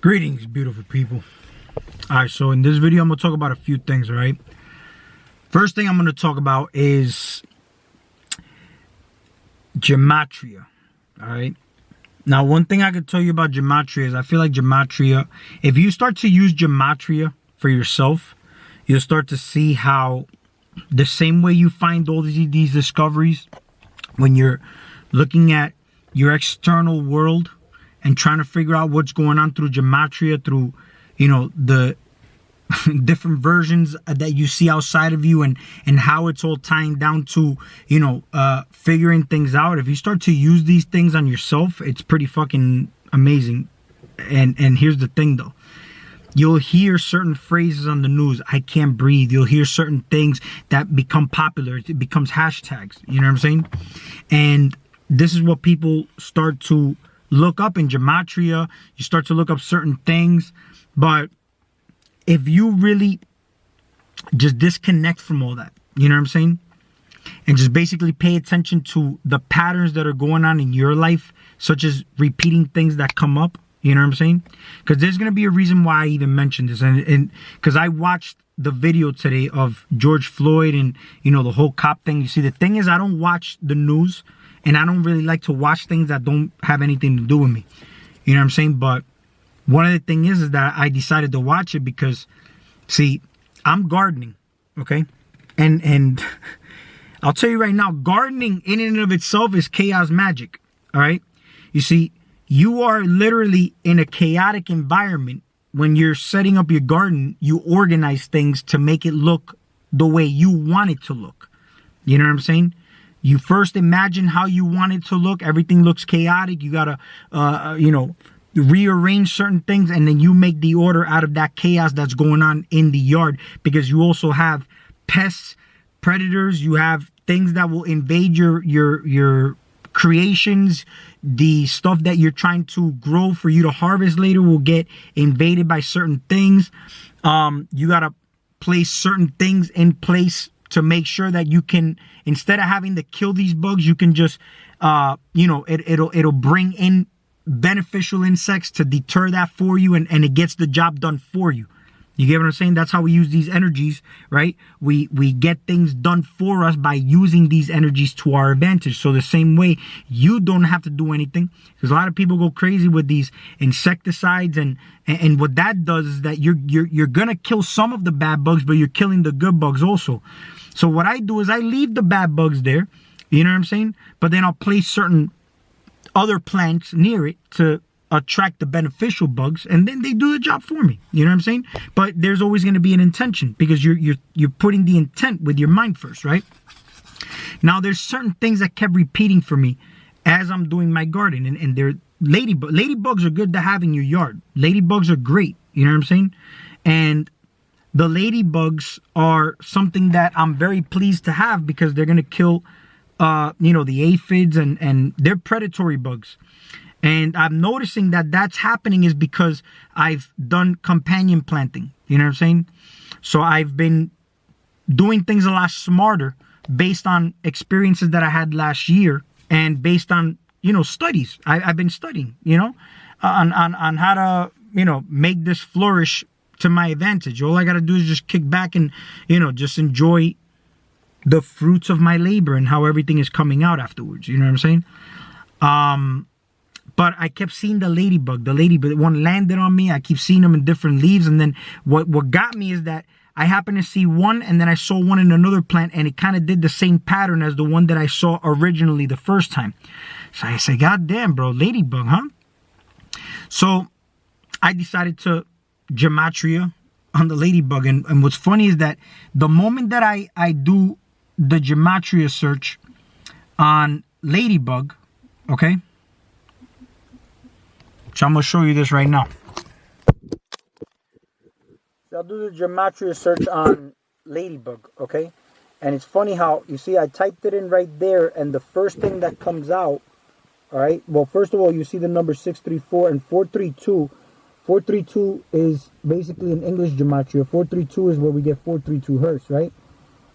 Greetings, beautiful people. Alright, so in this video I'm going to talk about a few things, alright? First thing I'm going to talk about is gematria, alright? Now, one thing I can tell you about gematria is I feel like gematria, if you start to use gematria for yourself, you'll start to see how the same way you find all these discoveries when you're looking at your external world and trying to figure out what's going on through gematria, through, you know, the different versions that you see outside of you and how it's all tying down to, you know, figuring things out. If you start to use these things on yourself, it's pretty fucking amazing. And here's the thing though. You'll hear certain phrases on the news. I can't breathe. You'll hear certain things that become popular. It becomes hashtags. You know what I'm saying? And this is what people start to look up in gematria. You start to look up certain things. But if you really just disconnect from all that, you know what I'm saying? And just basically pay attention to the patterns that are going on in your life, such as repeating things that come up, you know what I'm saying? Because there's going to be a reason why I even mentioned this. And because I watched the video today of George Floyd and, you know, the whole cop thing. You see, the thing is, I don't watch the news. And I don't really like to watch things that don't have anything to do with me. You know what I'm saying? But one of the things is that I decided to watch it because, see, I'm gardening, okay? And I'll tell you right now, gardening in and of itself is chaos magic, all right? You see, you are literally in a chaotic environment. When you're setting up your garden, you organize things to make it look the way you want it to look. You know what I'm saying? You first imagine how you want it to look. Everything looks chaotic. You got to, you know, rearrange certain things. And then you make the order out of that chaos that's going on in the yard. Because you also have pests, predators. You have things that will invade your creations. The stuff that you're trying to grow for you to harvest later will get invaded by certain things. You got to place certain things in place to make sure that you can, instead of having to kill these bugs, you can just, you know, it'll bring in beneficial insects to deter that for you, and it gets the job done for you. You get what I'm saying? That's how we use these energies, right? We get things done for us by using these energies to our advantage. So the same way, you don't have to do anything, because a lot of people go crazy with these insecticides, and what that does is that you're gonna kill some of the bad bugs, but you're killing the good bugs also. So what I do is I leave the bad bugs there, you know what I'm saying? But then I'll place certain other plants near it to attract the beneficial bugs, and then they do the job for me. You know what I'm saying? But there's always going to be an intention, because you're putting the intent with your mind first, right? Now there's certain things that kept repeating for me as I'm doing my garden, and they're ladybugs are good to have in your yard. Ladybugs are great, you know what I'm saying? And the ladybugs are something that I'm very pleased to have, because they're going to kill you know, the aphids, and they're predatory bugs. And I'm noticing that that's happening is because I've done companion planting. You know what I'm saying? So I've been doing things a lot smarter based on experiences that I had last year, and based on, you know, studies. I've been studying, you know, on how to, you know, make this flourish to my advantage. All I got to do is just kick back and, you know, just enjoy the fruits of my labor and how everything is coming out afterwards. You know what I'm saying? But I kept seeing the ladybug. One landed on me. I keep seeing them in different leaves. And then what got me is that I happened to see one, and then I saw one in another plant, and it kind of did the same pattern as the one that I saw originally the first time. So I said, God damn, bro, ladybug, huh? So I decided to gematria on the ladybug. And what's funny is that the moment that I do the gematria search on ladybug, okay? So I'm going to show you this right now. So I'll do the gematria search on ladybug, okay? And it's funny how, you see, I typed it in right there, and the first thing that comes out, all right? Well, first of all, you see the number 634 and 432. 432 is basically an English gematria. 432 is where we get 432 hertz, right?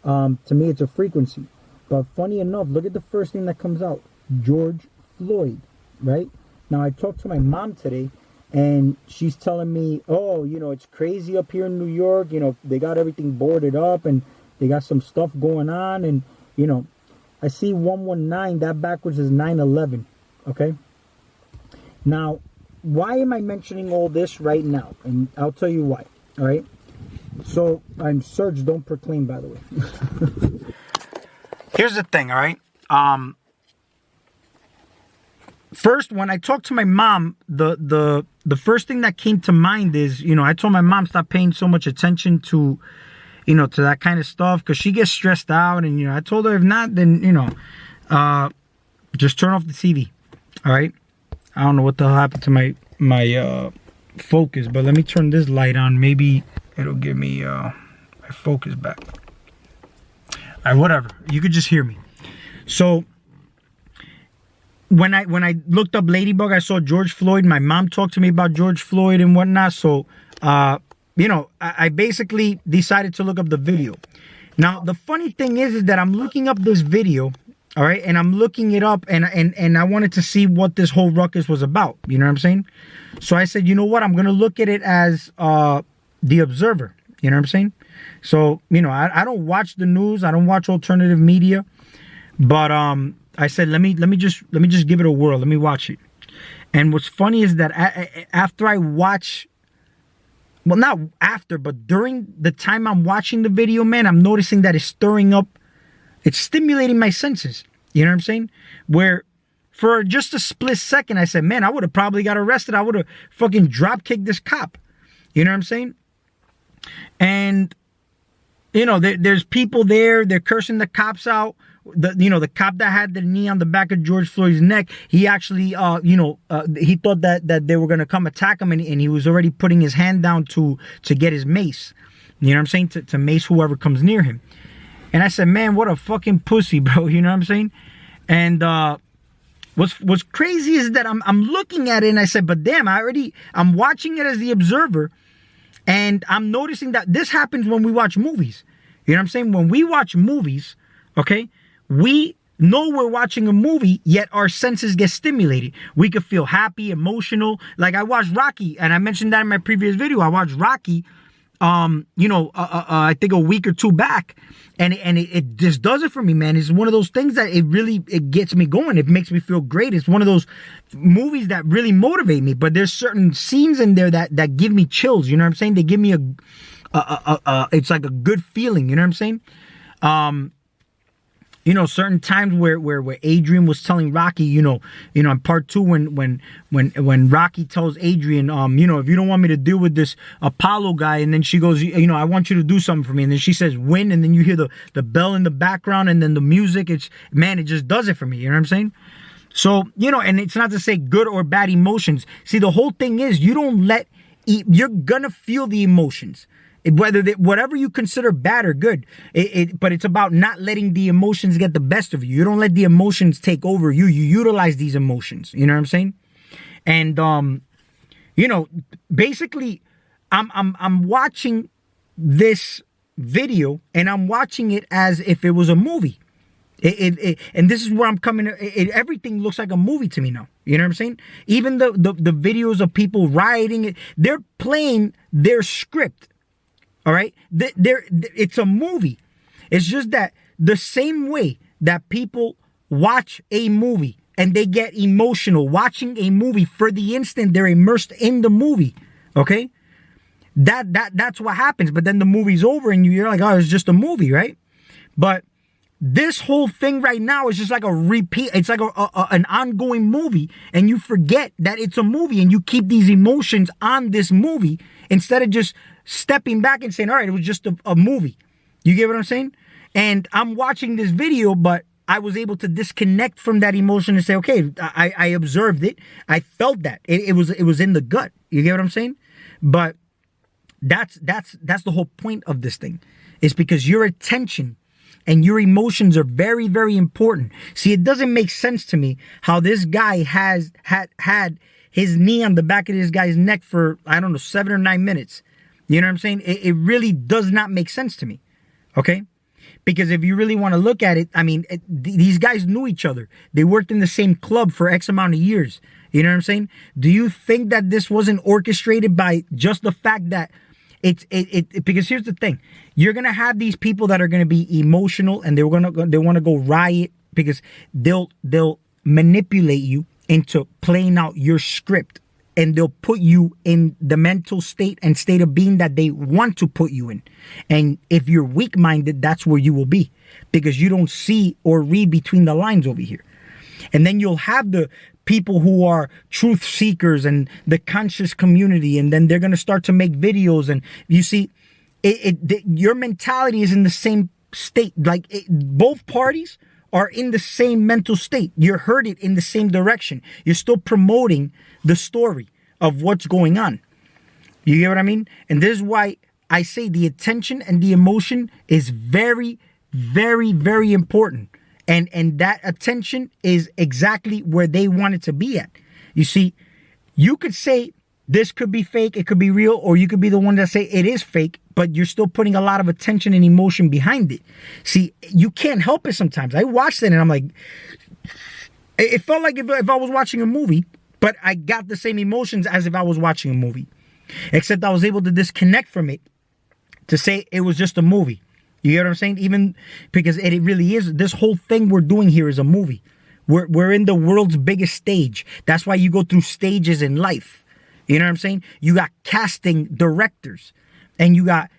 To me, it's a frequency. But funny enough, look at the first thing that comes out. George Floyd, right? Now, I talked to my mom today, And she's telling me, oh, it's crazy up here in New York. They got everything boarded up and they got some stuff going on. And, I see 119, that backwards is 911. Okay. Now, why am I mentioning all this right now? And I'll tell you why. All right. So I'm Serge, don't proclaim, by the way. Here's the thing. All right. First, when I talked to my mom, the first thing that came to mind is, I told my mom stop paying so much attention to, to that kind of stuff, because she gets stressed out. And, I told her, if not, then, just turn off the TV. All right. I don't know what the hell happened to my focus, but let me turn this light on. Maybe it'll give me my focus back. All right, whatever. You could just hear me. So when I looked up Ladybug, I saw George Floyd. My mom talked to me about George Floyd and whatnot. So, I basically decided to look up the video. Now, the funny thing is that I'm looking up this video, all right, and I'm looking it up, and I wanted to see what this whole ruckus was about. You know what I'm saying? So I said, you know what? I'm going to look at it as the Observer. You know what I'm saying? So, I don't watch the news. I don't watch alternative media. But I said, let me just give it a whirl. Let me watch it. And what's funny is that after I watch, well, not after, but during the time I'm watching the video, man, I'm noticing that it's stirring up. It's stimulating my senses. You know what I'm saying? Where for just a split second, I said, man, I would have probably got arrested. I would have fucking drop kicked this cop. You know what I'm saying? And, there's people there. They're cursing the cops out. The cop that had the knee on the back of George Floyd's neck, he actually, he thought that they were going to come attack him, and he was already putting his hand down to get his mace. You know what I'm saying? To mace whoever comes near him. And I said, man, what a fucking pussy, bro. You know what I'm saying? And what's crazy is that I'm looking at it, and I said, but damn, I'm watching it as the Observer, and I'm noticing that this happens when we watch movies. You know what I'm saying? When we watch movies, okay, we know we're watching a movie, yet our senses get stimulated. We could feel happy, emotional. Like I watched Rocky, and I mentioned that in my previous video. I watched Rocky, I think a week or two back, and it just does it for me, man. It's one of those things that it gets me going. It makes me feel great. It's one of those movies that really motivate me. But there's certain scenes in there that give me chills. You know what I'm saying? They give me it's like a good feeling. You know what I'm saying? Certain times where Adrian was telling Rocky, in part 2, when Rocky tells Adrian, if you don't want me to deal with this Apollo guy, and then she goes, I want you to do something for me, and then she says win, and then you hear the bell in the background, and then the music, it just does it for me. You know what I'm saying? So, and it's not to say good or bad emotions. See, the whole thing is you're gonna feel the emotions. Whatever you consider bad or good, but it's about not letting the emotions get the best of you. You don't let the emotions take over you. You utilize these emotions. You know what I'm saying? And basically, I'm watching this video, and I'm watching it as if it was a movie. And this is where I'm coming. Everything looks like a movie to me now. You know what I'm saying? Even the videos of people rioting, they're playing their script. All right, it's a movie. It's just that the same way that people watch a movie and they get emotional watching a movie, for the instant they're immersed in the movie. Okay, that's what happens. But then the movie's over, and you're like, oh, it's just a movie, right? But this whole thing right now is just like a repeat. It's like an ongoing movie, and you forget that it's a movie, and you keep these emotions on this movie instead of just stepping back and saying, all right, it was just a movie. You get what I'm saying? And I'm watching this video, but I was able to disconnect from that emotion and say, okay, I observed it. I felt that. It was in the gut. You get what I'm saying? But that's the whole point of this thing. It's because your attention and your emotions are very, very important. See, it doesn't make sense to me how this guy had his knee on the back of this guy's neck for, 7 or 9 minutes. You know what I'm saying? It really does not make sense to me. Okay? Because if you really want to look at it, these guys knew each other. They worked in the same club for X amount of years. You know what I'm saying? Do you think that this wasn't orchestrated by just the fact that because here's the thing. You're going to have these people that are going to be emotional and they want to go riot because they'll manipulate you into playing out your script, and they'll put you in the mental state and state of being that they want to put you in. And if you're weak-minded, that's where you will be, because you don't see or read between the lines over here. And then you'll have the people who are truth seekers and the conscious community, and then they're going to start to make videos. And you see, your mentality is in the same state. Like both parties are in the same mental state. You're headed in the same direction. You're still promoting the story of what's going on. You get what I mean? And this is why I say the attention and the emotion is very, very, very important. And that attention is exactly where they want it to be at. You see, you could say this could be fake, it could be real, or you could be the one that say it is fake, but you're still putting a lot of attention and emotion behind it. See, you can't help it sometimes. I watched it and I'm like, it felt like if I was watching a movie, but I got the same emotions as if I was watching a movie. Except I was able to disconnect from it to say it was just a movie. You get what I'm saying? Even because it really is. This whole thing we're doing here is a movie. We're in the world's biggest stage. That's why you go through stages in life. You know what I'm saying? You got casting directors, and you got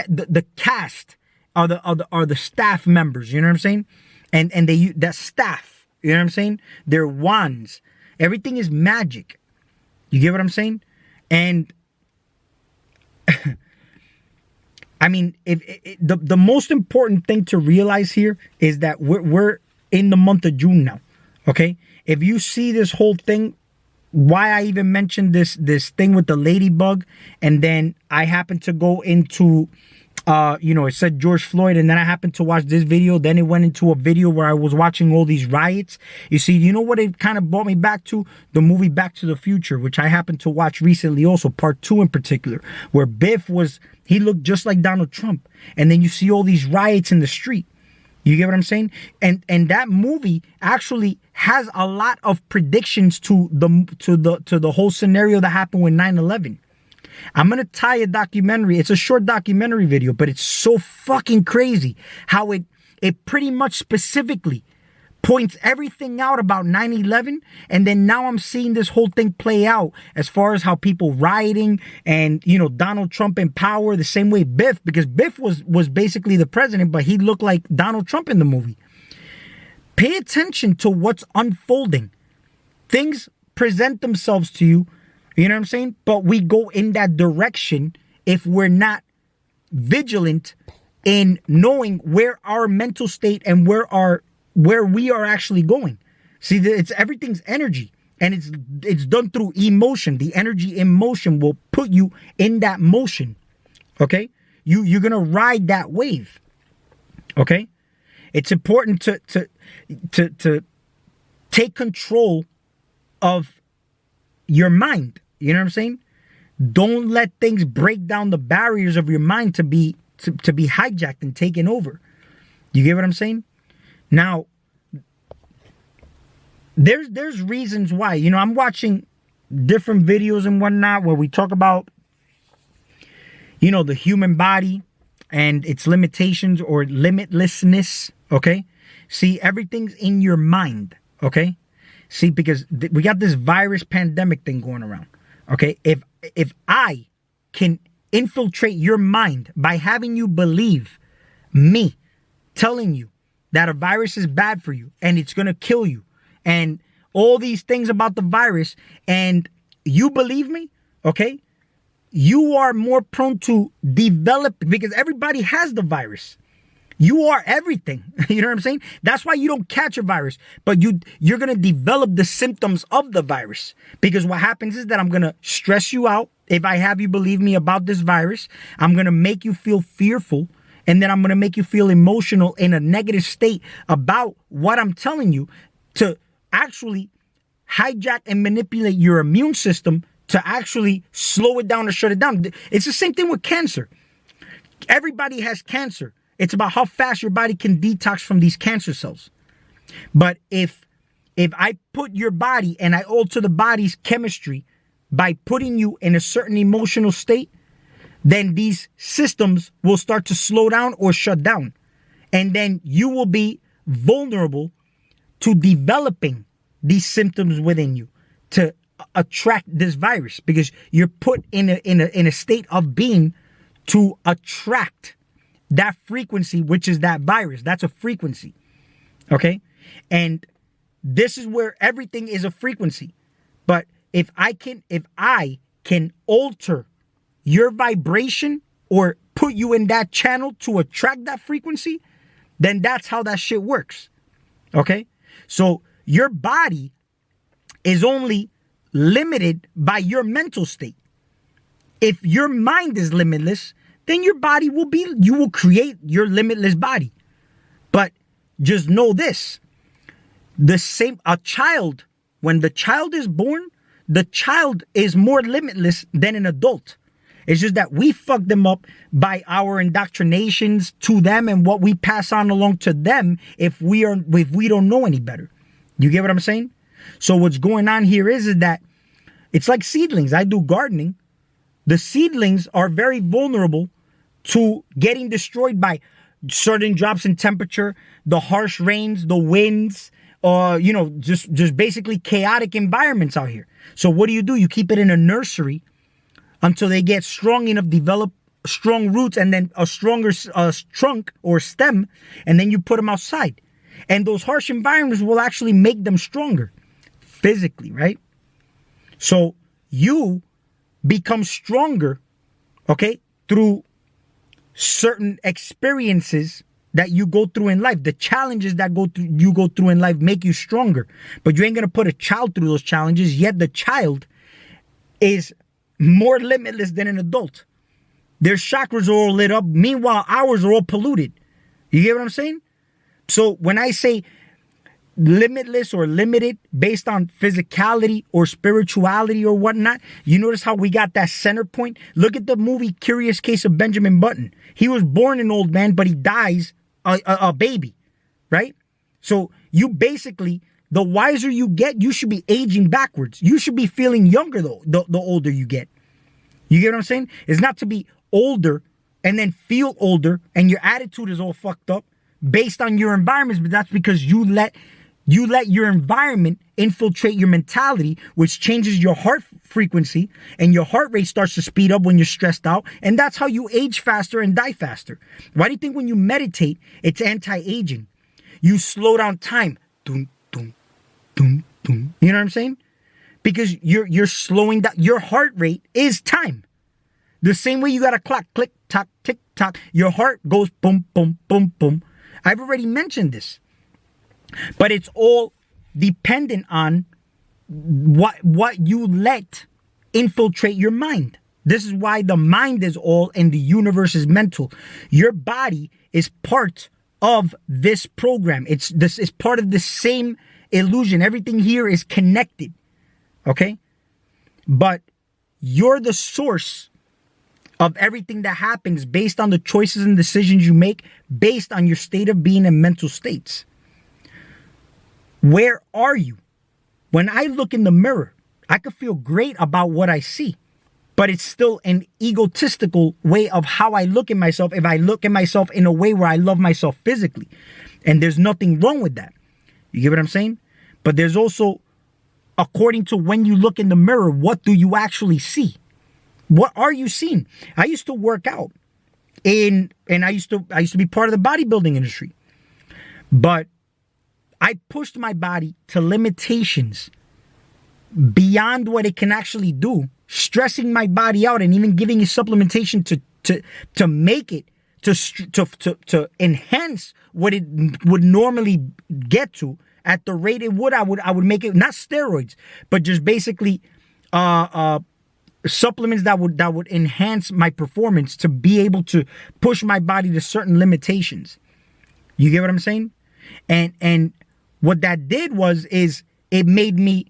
the cast are the staff members. You know what I'm saying? And that staff. You know what I'm saying? They're wands. Everything is magic. You get what I'm saying? And I mean, the most important thing to realize here is that we're in the month of June now, okay? If you see this whole thing, why I even mentioned this thing with the ladybug, and then I happened to go into, it said George Floyd, and then I happened to watch this video, then it went into a video where I was watching all these riots. You see, you know what it kind of brought me back to? The movie Back to the Future, which I happened to watch recently also, part 2 in particular, where Biff he looked just like Donald Trump. And then you see all these riots in the street. You get what I'm saying? And that movie actually has a lot of predictions to the whole scenario that happened with 9/11. I'm going to tie a documentary. It's a short documentary video, but it's so fucking crazy how it pretty much specifically points everything out about 9/11. And then now I'm seeing this whole thing play out as far as how people rioting and, Donald Trump in power the same way Biff, because Biff was basically the president, but he looked like Donald Trump in the movie. Pay attention to what's unfolding. Things present themselves to you. You know what I'm saying? But we go in that direction if we're not vigilant in knowing where our mental state and where we are actually going. See, everything's energy, and it's done through emotion. The energy in motion will put you in that motion. Okay? You're gonna ride that wave. Okay? It's important to take control of your mind. You know what I'm saying? Don't let things break down the barriers of your mind to be hijacked and taken over. You get what I'm saying? Now, there's reasons why. I'm watching different videos and whatnot where we talk about, the human body and its limitations or limitlessness, okay? See, everything's in your mind, okay? See, because we got this virus pandemic thing going around, okay? If I can infiltrate your mind by having you believe me telling you that a virus is bad for you and it's going to kill you and all these things about the virus, and you believe me, okay? You are more prone to develop, because everybody has the virus. You are everything. You know what I'm saying? That's why you don't catch a virus, but you're going to develop the symptoms of the virus, because what happens is that I'm going to stress you out. If I have you believe me about this virus, I'm going to make you feel fearful. And then I'm going to make you feel emotional in a negative state about what I'm telling you, to actually hijack and manipulate your immune system to actually slow it down or shut it down. It's the same thing with cancer. Everybody has cancer. It's about how fast your body can detox from these cancer cells. But if if I put your body and I alter the body's chemistry by putting you in a certain emotional state, then these systems will start to slow down or shut down. And then you will be vulnerable to developing these symptoms within you to attract this virus, because you're put in a state of being to attract that frequency, which is that virus. That's a frequency. Okay? And this is where everything is a frequency. But if I can alter your vibration or put you in that channel to attract that frequency, then that's how that shit works. Okay? So your body is only limited by your mental state. If your mind is limitless, then your body you will create your limitless body. But just know this, a child, when the child is born, the child is more limitless than an adult. It's just that we fuck them up by our indoctrinations to them and what we pass on along to them if we don't know any better. You get what I'm saying? So what's going on here is that it's like seedlings. I do gardening. The seedlings are very vulnerable to getting destroyed by certain drops in temperature, the harsh rains, the winds, just basically chaotic environments out here. So what do? You keep it in a nursery until they get strong enough, develop strong roots, and then a stronger trunk or stem, and then you put them outside. And those harsh environments will actually make them stronger physically, right? So you become stronger, okay, through certain experiences that you go through in life. The challenges that you go through in life make you stronger. But you ain't going to put a child through those challenges, yet the child is more limitless than an adult. Their chakras are all lit up. Meanwhile, ours are all polluted. You get what I'm saying? So when I say limitless or limited based on physicality or spirituality or whatnot, you notice how we got that center point? Look at the movie Curious Case of Benjamin Button. He was born an old man, but he dies a baby, right? So you basically, the wiser you get, you should be aging backwards. You should be feeling younger though, the older you get. You get what I'm saying? It's not to be older and then feel older and your attitude is all fucked up based on your environments, but that's because you let your environment infiltrate your mentality, which changes your heart frequency, and your heart rate starts to speed up when you're stressed out, and that's how you age faster and die faster. Why do you think when you meditate, it's anti-aging? You slow down time. Dum, dum, dum, dum. You know what I'm saying? Because you're slowing down. Your heart rate is time. The same way you got a clock, click, tock, tick, tock. Your heart goes boom, boom, boom, boom. I've already mentioned this. But it's all dependent on what you let infiltrate your mind. This is why the mind is all and the universe is mental. Your body is part of this program. This is part of the same illusion. Everything here is connected. Okay? But you're the source of everything that happens based on the choices and decisions you make, based on your state of being and mental states. Where are you? When I look in the mirror, I can feel great about what I see, but it's still an egotistical way of how I look at myself if I look at myself in a way where I love myself physically. And there's nothing wrong with that. You get what I'm saying? But there's also, according to when you look in the mirror, what do you actually see? What are you seeing? I used to work out and I used to be part of the bodybuilding industry. But I pushed my body to limitations beyond what it can actually do, stressing my body out and even giving it supplementation to make it, to enhance what it would normally get to at the rate it would. I would make it, not steroids, but just basically supplements that would enhance my performance to be able to push my body to certain limitations. You get what I'm saying? And what that did is it made me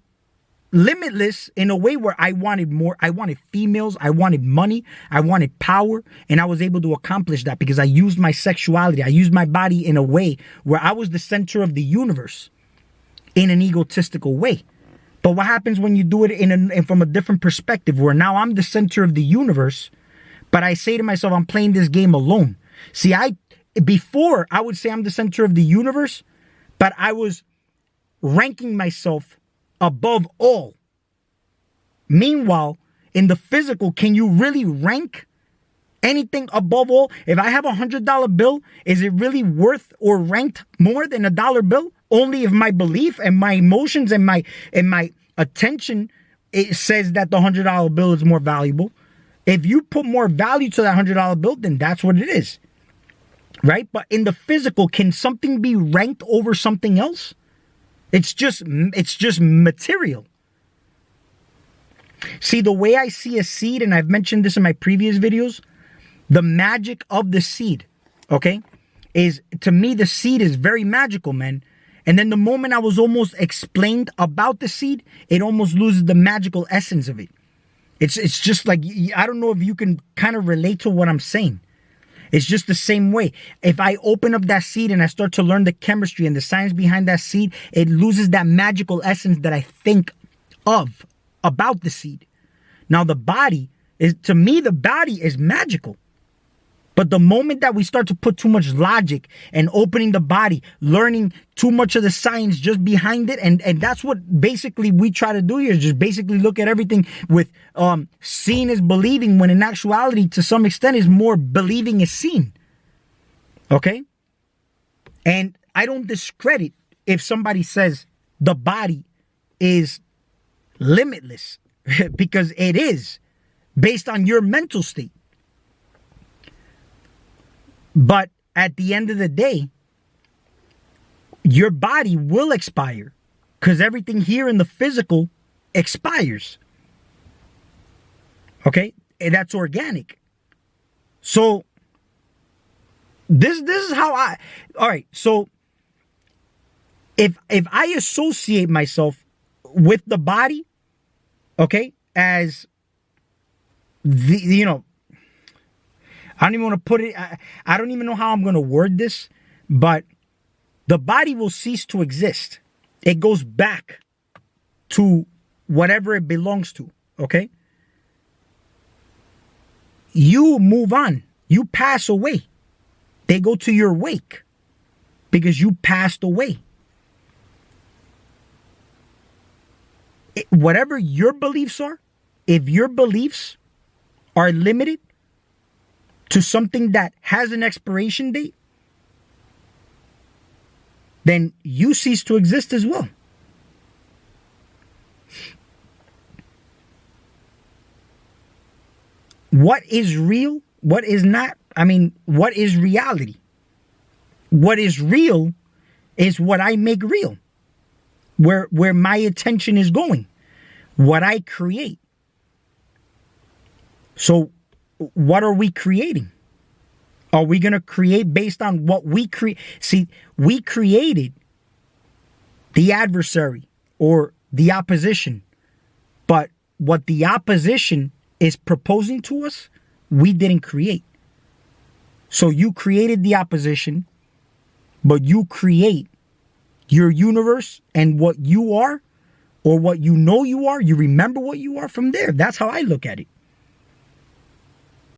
limitless in a way where I wanted more. I wanted females. I wanted money. I wanted power. And I was able to accomplish that because I used my sexuality. I used my body in a way where I was the center of the universe. in an egotistical way. But what happens when you do it from a different perspective, where now I'm the center of the universe, but I say to myself, I'm playing this game alone. See, before I would say I'm the center of the universe, but I was ranking myself above all. Meanwhile, in the physical, can you really rank anything above all? If I have $100 bill, is it really worth or ranked more than $1 bill? Only if my belief and my emotions and my attention, it says that the $100 bill is more valuable. If you put more value to that $100 bill, then that's what it is. Right? But in the physical, can something be ranked over something else? It's just material. See, the way I see a seed, and I've mentioned this in my previous videos, the magic of the seed, okay, is, to me, the seed is very magical, man. And then the moment I was almost explained about the seed, it almost loses the magical essence of it. It's just like, I don't know if you can kind of relate to what I'm saying. It's just the same way. If I open up that seed and I start to learn the chemistry and the science behind that seed, it loses that magical essence that I think of about the seed. Now the body is, to me, the body is magical. But the moment that we start to put too much logic and opening the body, learning too much of the science just behind it, and that's what basically we try to do here, is just basically look at everything with seeing is believing, when in actuality, to some extent, is more believing is seen. Okay? And I don't discredit if somebody says the body is limitless, because it is, based on your mental state. But at the end of the day, your body will expire, because everything here in the physical expires. Okay? And that's organic. So this is how all right, so if I associate myself with the body, okay, as the, I don't even want to put it, I don't even know how I'm going to word this, but the body will cease to exist. It goes back to whatever it belongs to, okay? You move on. You pass away. They go to your wake because you passed away. Whatever your beliefs are, if your beliefs are limited to something that has an expiration date, then you cease to exist as well. What is real? What is not? I mean, what is reality? What is real is what I make real. Where my attention is going. What I create. So, what are we creating? Are we going to create based on what we create? See, we created the adversary or the opposition. But what the opposition is proposing to us, we didn't create. So you created the opposition, but you create your universe and what you are, or what you know you are. You remember what you are from there. That's how I look at it.